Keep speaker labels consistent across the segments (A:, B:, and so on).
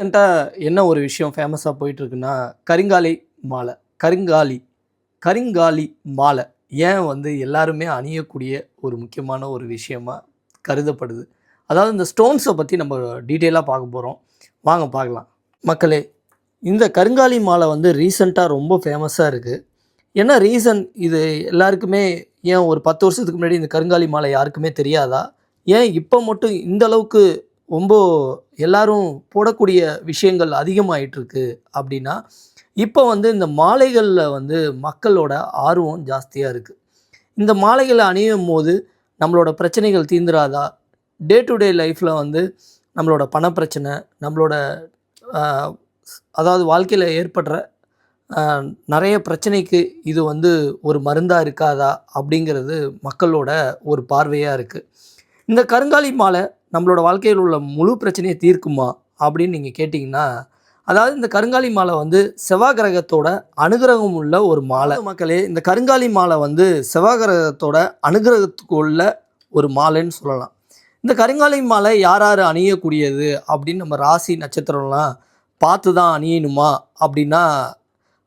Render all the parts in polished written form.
A: ரீசெண்டாக என்ன ஒரு விஷயம் ஃபேமஸாக போயிட்டுருக்குன்னா கரிங்காலி மாலை. கருங்காலி கரிங்காலி மாலை ஏன் வந்து எல்லாருமே அணியக்கூடிய ஒரு முக்கியமான ஒரு விஷயமா கருதப்படுது. அதாவது இந்த ஸ்டோன்ஸை பற்றி நம்ம டீட்டெயிலாக பார்க்க போகிறோம். வாங்க பார்க்கலாம். மக்களே, இந்த கருங்காலி மாலை வந்து ரீசெண்டாக ரொம்ப ஃபேமஸாக இருக்குது. என்ன ரீசன் இது எல்லாருக்குமே? ஏன் ஒரு 10 வருஷத்துக்கு முன்னாடி இந்த கருங்காலி மாலை யாருக்குமே தெரியாதா? ஏன் இப்போ மட்டும் இந்த அளவுக்கு ரொம்ப எல்லாரும் போடக்கூடிய விஷயங்கள் அதிகமாயிட்டிருக்கு அப்படின்னா, இப்போ வந்து இந்த மாலைகளில் வந்து மக்களோட ஆர்வம் ஜாஸ்தியாக இருக்குது. இந்த மாலைகளை அணியும்போது நம்மளோட பிரச்சனைகள் தீந்துராதா? டே டு டே லைஃப்பில் வந்து நம்மளோட பணப்பிரச்சனை, நம்மளோட அ அதாவது வாழ்க்கையில் ஏற்படுற நிறைய பிரச்சனைக்கு இது வந்து ஒரு மருந்தாக இருக்காதா? அப்படிங்கிறது மக்களோட ஒரு பார்வையாக இருக்குது. இந்த கருங்காலி மாலை நம்மளோட வாழ்க்கையில் உள்ள முழு பிரச்சனையை தீர்க்குமா அப்படின்னு நீங்கள் கேட்டிங்கன்னா, அதாவது இந்த கருங்காலி மாலை வந்து செவ்வாய் கிரகத்தோட அனுகிரகம் உள்ள ஒரு மாலை. மக்களே, இந்த கருங்காலி மாலை வந்து செவ்வாய் கிரகத்தோட அனுகிரகத்துக்கு உள்ள ஒரு மாலைன்னு சொல்லலாம். இந்த கருங்காலி மாலை யார் யார் அணியக்கூடியது அப்படின்னு நம்ம ராசி நட்சத்திரம்லாம் பார்த்து தான் அணியணுமா அப்படின்னா,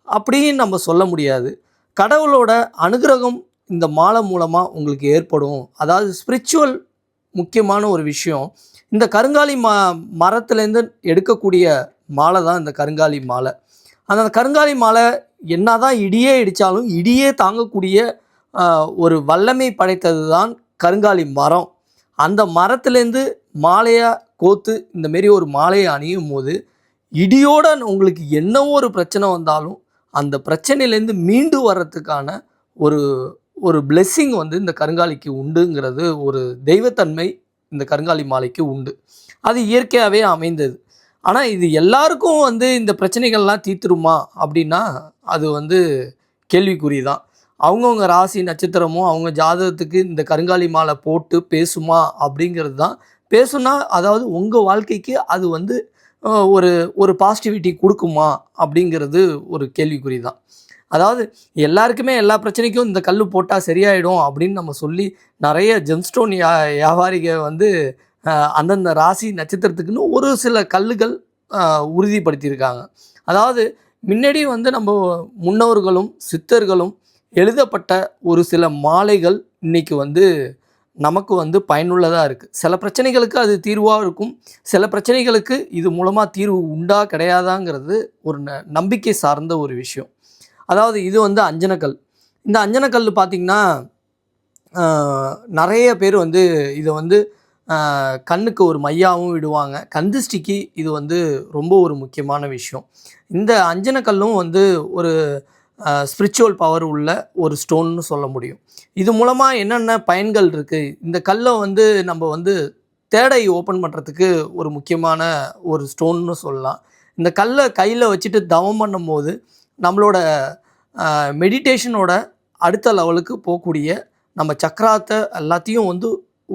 A: அப்படின்னு நம்ம சொல்ல முடியாது. கடவுளோட அனுகிரகம் இந்த மாலை மூலமாக உங்களுக்கு ஏற்படும். அதாவது ஸ்பிரிச்சுவல் முக்கியமான ஒரு விஷயம். இந்த கருங்காலி மரத்துலேருந்து எடுக்கக்கூடிய மாலை தான் இந்த கருங்காலி மாலை. அந்த கருங்காலி மாலை என்ன தான் இடியே இடித்தாலும் இடியே தாங்கக்கூடிய ஒரு வல்லமை படைத்தது தான் கருங்காலி மரம். அந்த மரத்துலேருந்து மாலையாக கோத்து இந்தமாரி ஒரு மாலையை அணியும் போது இடியோட உங்களுக்கு என்ன ஒரு பிரச்சனை வந்தாலும் அந்த பிரச்சனையிலேருந்து மீண்டு வர்றதுக்கான ஒரு ஒரு பிளெஸ்ஸிங் வந்து இந்த கருங்காலிக்கு உண்டுங்கிறது, ஒரு தெய்வத்தன்மை இந்த கருங்காலி மாலைக்கு உண்டு. அது இயற்கையாகவே அமைந்தது. ஆனால் இது எல்லாருக்கும் வந்து இந்த பிரச்சனைகள்லாம் தீர்த்துருமா அப்படின்னா அது வந்து கேள்விக்குறி தான். அவங்கவுங்க ராசி நட்சத்திரமும் அவங்க ஜாதகத்துக்கு இந்த கருங்காலி மாலை போட்டு பேசுமா அப்படிங்கிறது தான். பேசுனா அதாவது உங்கள் வாழ்க்கைக்கு அது வந்து ஒரு ஒரு பாசிட்டிவிட்டி கொடுக்குமா அப்படிங்கிறது ஒரு கேள்விக்குறி தான். அதாவது எல்லாருக்குமே எல்லா பிரச்சனைக்கும் இந்த கல் போட்டால் சரியாயிடும் அப்படின்னு நம்ம சொல்லி நிறைய ஜெம்ஸ்டோன் வியாபாரிக வந்து அந்தந்த ராசி நட்சத்திரத்துக்குன்னு ஒரு சில கல்லுகள் உறுதிப்படுத்தியிருக்காங்க. அதாவது முன்னாடி வந்து நம்ம முன்னோர்களும் சித்தர்களும் எழுதப்பட்ட ஒரு சில மாலைகள் இன்றைக்கி வந்து நமக்கு வந்து பயனுள்ளதாக இருக்குது. சில பிரச்சனைகளுக்கு அது தீர்வாக இருக்கும். சில பிரச்சனைகளுக்கு இது மூலமாக தீர்வு உண்டா கிடையாதாங்கிறது ஒரு நம்பிக்கை சார்ந்த ஒரு விஷயம். அதாவது இது வந்து அஞ்சனக்கல். இந்த அஞ்சனக்கல் பார்த்திங்கன்னா நிறைய பேர் வந்து இதை வந்து கண்ணுக்கு ஒரு மையாவும் விடுவாங்க. கந்திஷ்டிக்கு இது வந்து ரொம்ப ஒரு முக்கியமான விஷயம். இந்த அஞ்சனக்கல்லும் வந்து ஒரு ஸ்பிரிச்சுவல் பவர் உள்ள ஒரு ஸ்டோன்னு சொல்ல முடியும். இது மூலமாக என்னென்ன பயன்கள் இருக்குது? இந்த கல்லை வந்து நம்ம வந்து தேடை ஓப்பன் பண்ணுறதுக்கு ஒரு முக்கியமான ஒரு ஸ்டோன்னு சொல்லலாம். இந்த கல்லை கையில் வச்சுட்டு தவம் பண்ணும்போது நம்மளோட மெடிடேஷனோட அடுத்த லெவலுக்கு போகக்கூடிய நம்ம சக்கராத்தை எல்லாத்தையும் வந்து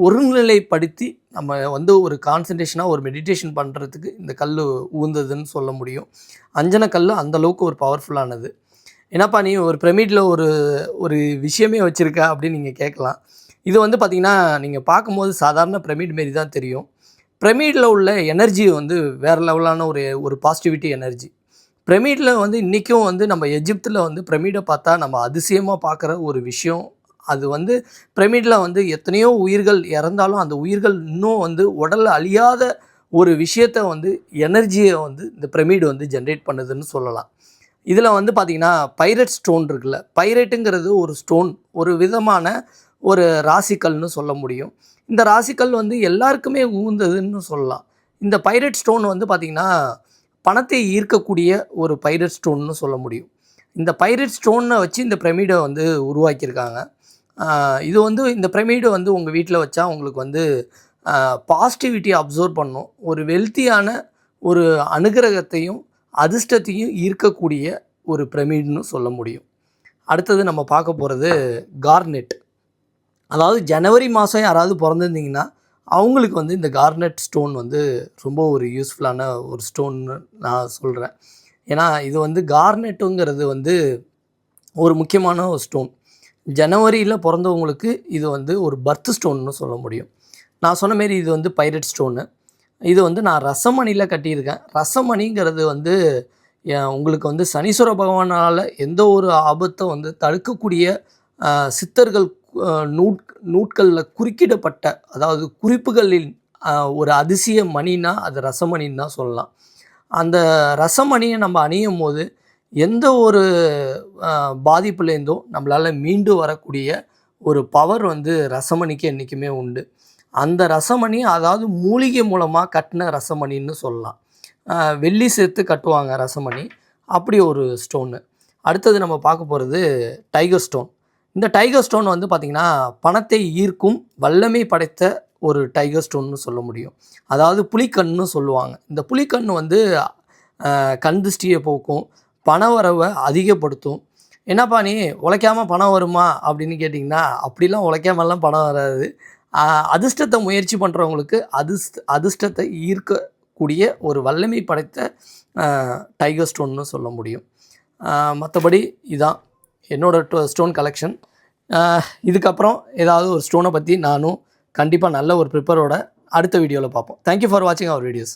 A: ஒருநிலைப்படுத்தி நம்ம வந்து ஒரு கான்சன்ட்ரேஷனாக ஒரு மெடிடேஷன் பண்ணுறதுக்கு இந்த கல் உகந்ததுன்னு சொல்ல முடியும். அஞ்சனக்கல் அந்தளவுக்கு ஒரு பவர்ஃபுல்லானது. என்னப்பா நீ ஒரு பிரமிடில் ஒரு ஒரு விஷயமே வச்சுருக்க அப்படின்னு நீங்கள் கேட்கலாம். இது வந்து பார்த்திங்கன்னா நீங்கள் பார்க்கும்போது சாதாரண பிரமிட் மாரி தான் தெரியும். பிரமிடில் உள்ள எனர்ஜி வந்து வேறு லெவலான ஒரு ஒரு பாசிட்டிவிட்டி எனர்ஜி. பிரமிடில் வந்து இன்றைக்கும் வந்து நம்ம எஜிப்தில் வந்து பிரமிடை பார்த்தா நம்ம அதிசயமாக பார்க்குற ஒரு விஷயம். அது வந்து பிரமிடில் வந்து எத்தனையோ உயிர்கள் இறந்தாலும் அந்த உயிர்கள் இன்னும் வந்து உடலில் அழியாத ஒரு விஷயத்தை வந்து எனர்ஜியை வந்து இந்த பிரமிடு வந்து ஜென்ரேட் பண்ணுதுன்னு சொல்லலாம். இதில் வந்து பார்த்திங்கன்னா பைரட் ஸ்டோன் இருக்குல்ல, பைரட்டுங்கிறது ஒரு ஸ்டோன், ஒரு விதமான ஒரு ராசிக்கல்னு சொல்ல முடியும். இந்த ராசிக்கல் வந்து எல்லாருக்குமே உகந்ததுன்னு சொல்லலாம். இந்த பைரட் ஸ்டோன் வந்து பார்த்திங்கன்னா பணத்தை ஈர்க்கக்கூடிய ஒரு பைரட் ஸ்டோன்னு சொல்ல முடியும். இந்த பைரட் ஸ்டோனை வச்சு இந்த பிரமிடை வந்து உருவாக்கியிருக்காங்க. இது வந்து இந்த பிரமிடு வந்து உங்கள் வீட்டில் வச்சா உங்களுக்கு வந்து பாசிட்டிவிட்டி அப்சர்வ் பண்ணும். ஒரு வெல்த்தியான ஒரு அனுகிரகத்தையும் அதிர்ஷ்டத்தையும் ஈர்க்கக்கூடிய ஒரு பிரமிடுன்னு சொல்ல முடியும். அடுத்தது நம்ம பார்க்க போகிறது கார்னெட். அதாவது ஜனவரி மாதம் யாராவது பிறந்திருந்தீங்கன்னா அவங்களுக்கு வந்து இந்த கார்னெட் ஸ்டோன் வந்து ரொம்ப ஒரு யூஸ்ஃபுல்லான ஒரு ஸ்டோன்னு நான் சொல்கிறேன். ஏன்னா இது வந்து கார்னெட்டுங்கிறது வந்து ஒரு முக்கியமான ஒரு ஸ்டோன். ஜனவரியில் பிறந்தவங்களுக்கு இது வந்து ஒரு பர்த் ஸ்டோன்னு சொல்ல முடியும். நான் சொன்ன மாரி இது வந்து பைரட் ஸ்டோனு. இது வந்து நான் ரசமணியில் கட்டியிருக்கேன். ரசமணிங்கிறது வந்து உங்களுக்கு வந்து சனீஸ்வர பகவானால் எந்த ஒரு ஆபத்தை வந்து தடுக்கக்கூடிய சித்தர்கள் நூட்களில் குறுக்கிடப்பட்ட, அதாவது குறிப்புகளின் ஒரு அதிசய மணினா அது ரசமணின்னு தான் சொல்லலாம். அந்த ரசமணியை நம்ம அணியும் போது எந்த ஒரு பாதிப்புலேருந்தும் நம்மளால் மீண்டு வரக்கூடிய ஒரு பவர் வந்து ரசமணிக்கு என்றைக்குமே உண்டு. அந்த ரசமணி அதாவது மூலிகை மூலமாக கட்டின ரசமணின்னு சொல்லலாம். வெள்ளி சேர்த்து கட்டுவாங்க ரசமணி. அப்படி ஒரு ஸ்டோனு. அடுத்தது நம்ம பார்க்க போகிறது டைகர் ஸ்டோன். இந்த டைகர் ஸ்டோன் வந்து பார்த்திங்கன்னா பணத்தை ஈர்க்கும் வல்லமை படைத்த ஒரு டைகர் ஸ்டோன்னு சொல்ல முடியும். அதாவது புலிக்கண்ணுன்னு சொல்லுவாங்க. இந்த புலிக்கண் வந்து கண் திருஷ்டியை போக்கும், பண வரவை அதிகப்படுத்தும். என்னப்பா நீ உழைக்காமல் பணம் வருமா அப்படின்னு கேட்டிங்கன்னா, அப்படிலாம் உழைக்காமலாம் பணம் வராது. அதிர்ஷ்டத்தை முயற்சி பண்ணுறவங்களுக்கு அதிர்ஷ்டத்தை ஈர்க்கக்கூடிய ஒரு வல்லமை படைத்த டைகர் ஸ்டோன்னு சொல்ல முடியும். மற்றபடி இதான் என்னோடய ஸ்டோன் கலெக்ஷன். இதுக்கப்புறம் ஏதாவது ஒரு ஸ்டோனை பற்றி நானும் கண்டிப்பாக நல்ல ஒரு ப்ரிப்பரோட அடுத்த வீடியோவில் பார்ப்போம். தேங்க்யூ ஃபார் வாட்சிங் அவர் வீடியோஸ்.